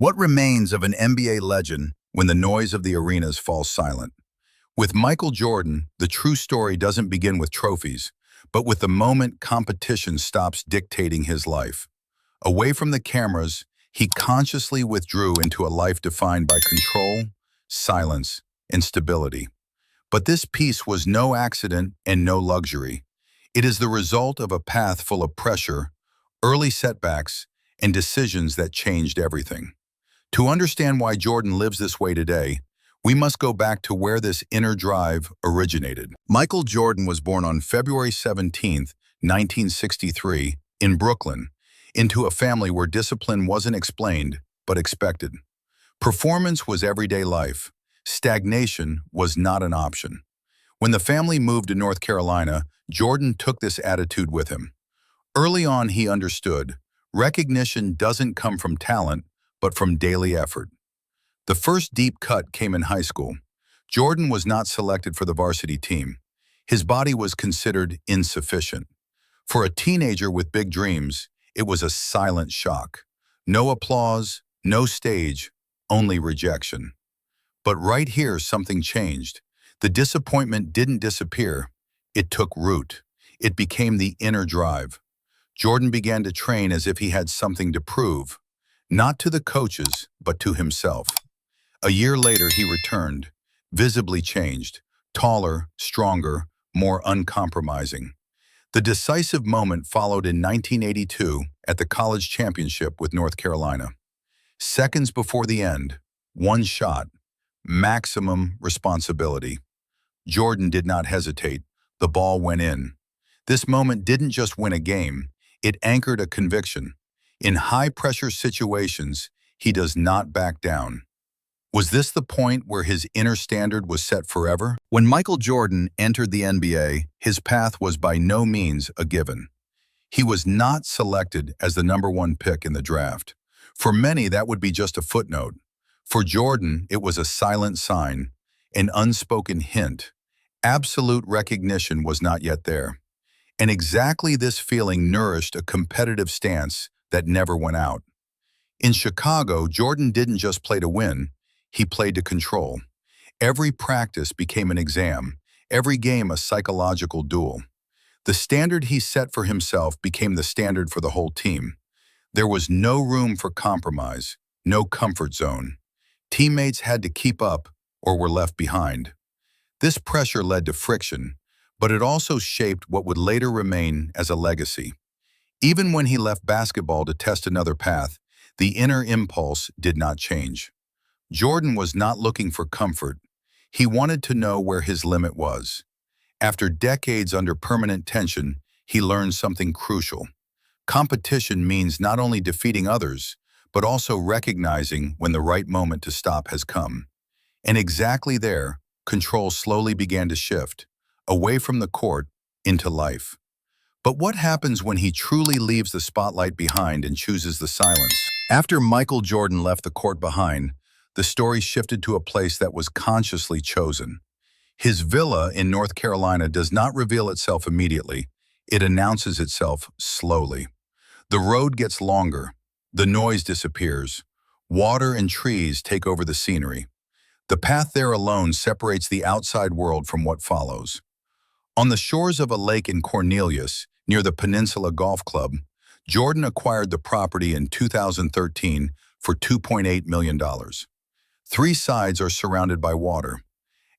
What remains of an NBA legend when the noise of the arenas falls silent? With Michael Jordan, the true story doesn't begin with trophies, but with the moment competition stops dictating his life. Away from the cameras, he consciously withdrew into a life defined by control, silence, and stability. But this peace was no accident and no luxury. It is the result of a path full of pressure, early setbacks, and decisions that changed everything. To understand why Jordan lives this way today, we must go back to where this inner drive originated. Michael Jordan was born on February 17, 1963, in Brooklyn, into a family where discipline wasn't explained, but expected. Performance was everyday life. Stagnation was not an option. When the family moved to North Carolina, Jordan took this attitude with him. Early on, he understood, recognition doesn't come from talent, but from daily effort. The first deep cut came in high school. Jordan was not selected for the varsity team. His body was considered insufficient. For a teenager with big dreams, it was a silent shock. No applause, no stage, only rejection. But right here, something changed. The disappointment didn't disappear. It took root. It became the inner drive. Jordan began to train as if he had something to prove, not to the coaches, but to himself. A year later, he returned, visibly changed, taller, stronger, more uncompromising. The decisive moment followed in 1982 at the college championship with North Carolina. Seconds before the end, one shot, maximum responsibility. Jordan did not hesitate. The ball went in. This moment didn't just win a game, it anchored a conviction. In high-pressure situations, he does not back down. Was this the point where his inner standard was set forever? When Michael Jordan entered the NBA, his path was by no means a given. He was not selected as the #1 pick in the draft. For many, that would be just a footnote. For Jordan, it was a silent sign, an unspoken hint. Absolute recognition was not yet there. And exactly this feeling nourished a competitive stance that never went out. In Chicago, Jordan didn't just play to win, he played to control. Every practice became an exam, every game a psychological duel. The standard he set for himself became the standard for the whole team. There was no room for compromise, no comfort zone. Teammates had to keep up or were left behind. This pressure led to friction, but it also shaped what would later remain as a legacy. Even when he left basketball to test another path, the inner impulse did not change. Jordan was not looking for comfort. He wanted to know where his limit was. After decades under permanent tension, he learned something crucial. Competition means not only defeating others, but also recognizing when the right moment to stop has come. And exactly there, control slowly began to shift, away from the court into life. But what happens when he truly leaves the spotlight behind and chooses the silence? After Michael Jordan left the court behind, the story shifted to a place that was consciously chosen. His villa in North Carolina does not reveal itself immediately. It announces itself slowly. The road gets longer. The noise disappears. Water and trees take over the scenery. The path there alone separates the outside world from what follows. On the shores of a lake in Cornelius, near the Peninsula Golf Club, Jordan acquired the property in 2013 for $2.8 million. Three sides are surrounded by water.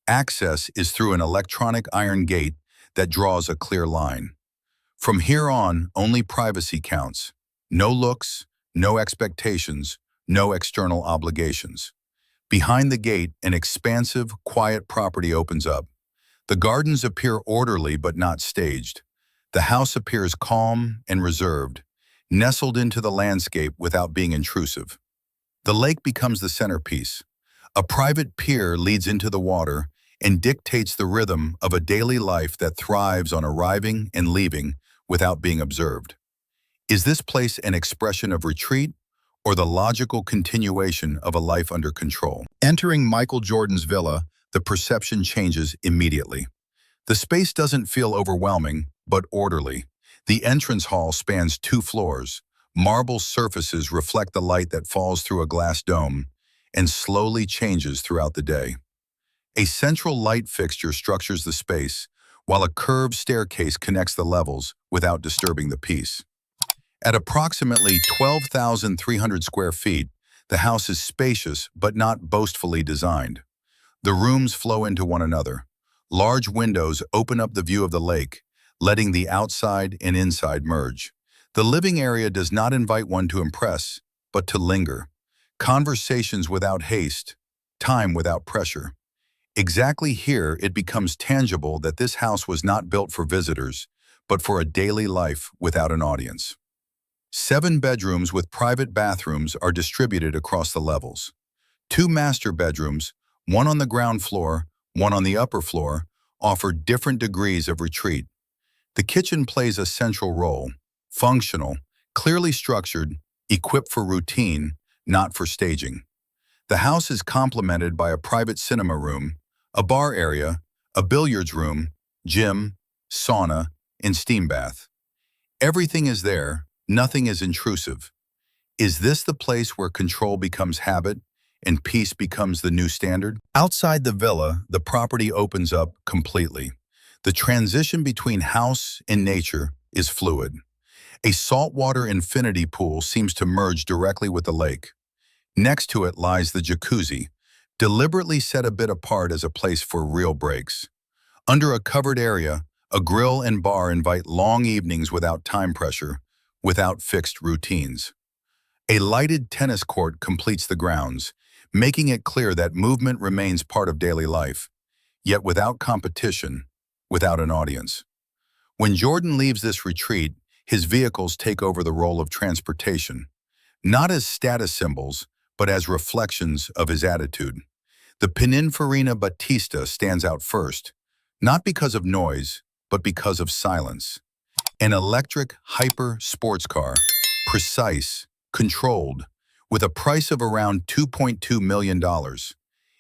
Access is through an electronic iron gate that draws a clear line. From here on, only privacy counts. No looks, no expectations, no external obligations. Behind the gate, an expansive, quiet property opens up. The gardens appear orderly but not staged. The house appears calm and reserved, nestled into the landscape without being intrusive. The lake becomes the centerpiece. A private pier leads into the water and dictates the rhythm of a daily life that thrives on arriving and leaving without being observed. Is this place an expression of retreat or the logical continuation of a life under control? Entering Michael Jordan's villa, the perception changes immediately. The space doesn't feel overwhelming, but orderly. The entrance hall spans 2 floors, Marble surfaces reflect the light that falls through a glass dome and slowly changes throughout the day. A central light fixture structures the space, while a curved staircase connects the levels without disturbing the peace. At approximately 12,300 square feet, the house is spacious but not boastfully designed. The rooms flow into one another. Large windows open up the view of the lake, letting the outside and inside merge. The living area does not invite one to impress, but to linger. Conversations without haste, time without pressure. Exactly here, it becomes tangible that this house was not built for visitors, but for a daily life without an audience. 7 bedrooms with private bathrooms are distributed across the levels. 2 master bedrooms, one on the ground floor, one on the upper floor, offer different degrees of retreat. The kitchen plays a central role, functional, clearly structured, equipped for routine, not for staging. The house is complemented by a private cinema room, a bar area, a billiards room, gym, sauna, and steam bath. Everything is there, nothing is intrusive. Is this the place where control becomes habit and peace becomes the new standard? Outside the villa, the property opens up completely. The transition between house and nature is fluid. A saltwater infinity pool seems to merge directly with the lake. Next to it lies the jacuzzi, deliberately set a bit apart as a place for real breaks. Under a covered area, a grill and bar invite long evenings without time pressure, without fixed routines. A lighted tennis court completes the grounds, making it clear that movement remains part of daily life, yet without competition, without an audience. When Jordan leaves this retreat, his vehicles take over the role of transportation, not as status symbols, but as reflections of his attitude. The Pininfarina Battista stands out first, not because of noise, but because of silence. An electric hyper sports car, precise, controlled, with a price of around $2.2 million.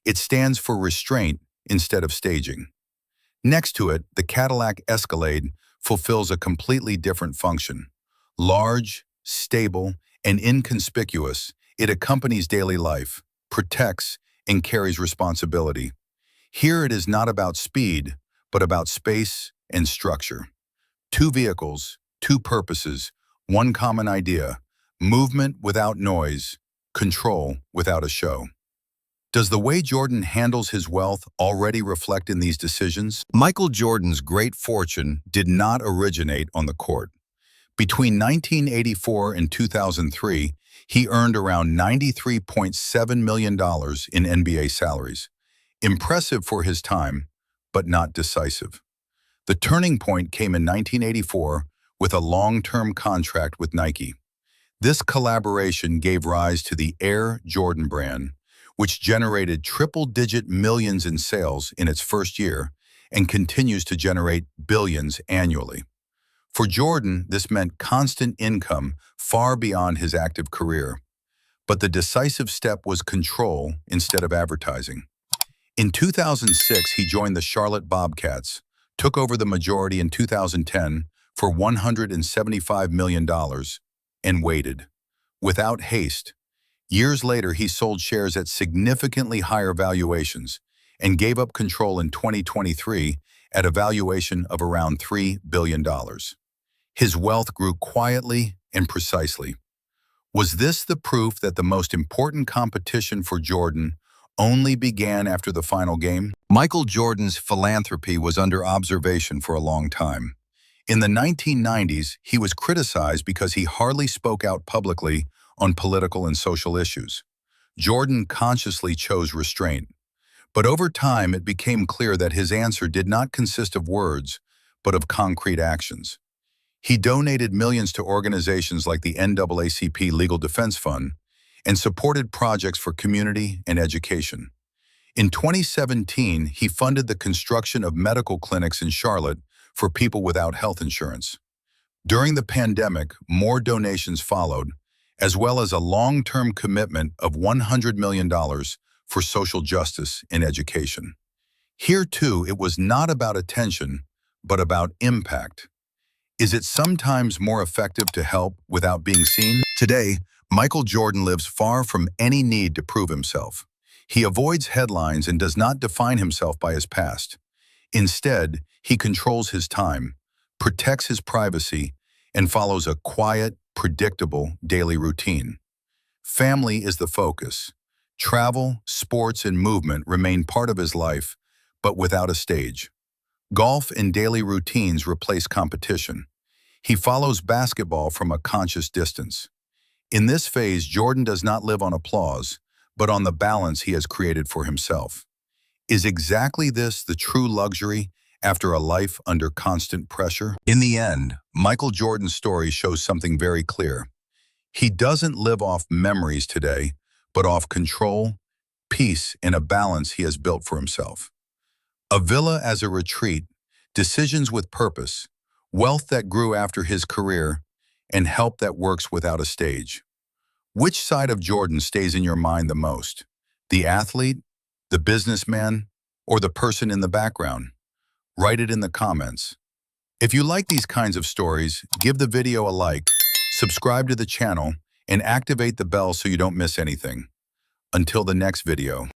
It stands for restraint instead of staging. Next to it, the Cadillac Escalade fulfills a completely different function. Large, stable, and inconspicuous, it accompanies daily life, protects, and carries responsibility. Here it is not about speed, but about space and structure. 2 vehicles, 2 purposes, 1 common idea: movement without noise, control without a show. Does the way Jordan handles his wealth already reflect in these decisions? Michael Jordan's great fortune did not originate on the court. Between 1984 and 2003, he earned around $93.7 million in NBA salaries. Impressive for his time, but not decisive. The turning point came in 1984 with a long-term contract with Nike. This collaboration gave rise to the Air Jordan brand, which generated triple-digit millions in sales in its first year and continues to generate billions annually. For Jordan, this meant constant income far beyond his active career. But the decisive step was control instead of advertising. In 2006, he joined the Charlotte Bobcats, took over the majority in 2010 for $175 million, and waited. Without haste. Years later, he sold shares at significantly higher valuations and gave up control in 2023 at a valuation of around $3 billion. His wealth grew quietly and precisely. Was this the proof that the most important competition for Jordan only began after the final game? Michael Jordan's philanthropy was under observation for a long time. In the 1990s, he was criticized because he hardly spoke out publicly on political and social issues. Jordan consciously chose restraint. But over time, it became clear that his answer did not consist of words, but of concrete actions. He donated millions to organizations like the NAACP Legal Defense Fund and supported projects for community and education. In 2017, he funded the construction of medical clinics in Charlotte for people without health insurance. During the pandemic, more donations followed, as well as a long-term commitment of $100 million for social justice and education. Here, too, it was not about attention, but about impact. Is it sometimes more effective to help without being seen? Today, Michael Jordan lives far from any need to prove himself. He avoids headlines and does not define himself by his past. Instead, he controls his time, protects his privacy, and follows a quiet, predictable daily routine. Family is the focus. Travel, sports, and movement remain part of his life, but without a stage. Golf and daily routines replace competition. He follows basketball from a conscious distance. In this phase, Jordan does not live on applause, but on the balance he has created for himself. Is exactly this the true luxury after a life under constant pressure? In the end, Michael Jordan's story shows something very clear. He doesn't live off memories today, but off control, peace, and a balance he has built for himself. A villa as a retreat, decisions with purpose, wealth that grew after his career, and help that works without a stage. Which side of Jordan stays in your mind the most? The athlete, the businessman, or the person in the background? Write it in the comments. If you like these kinds of stories, give the video a like, subscribe to the channel, and activate the bell so you don't miss anything. Until the next video.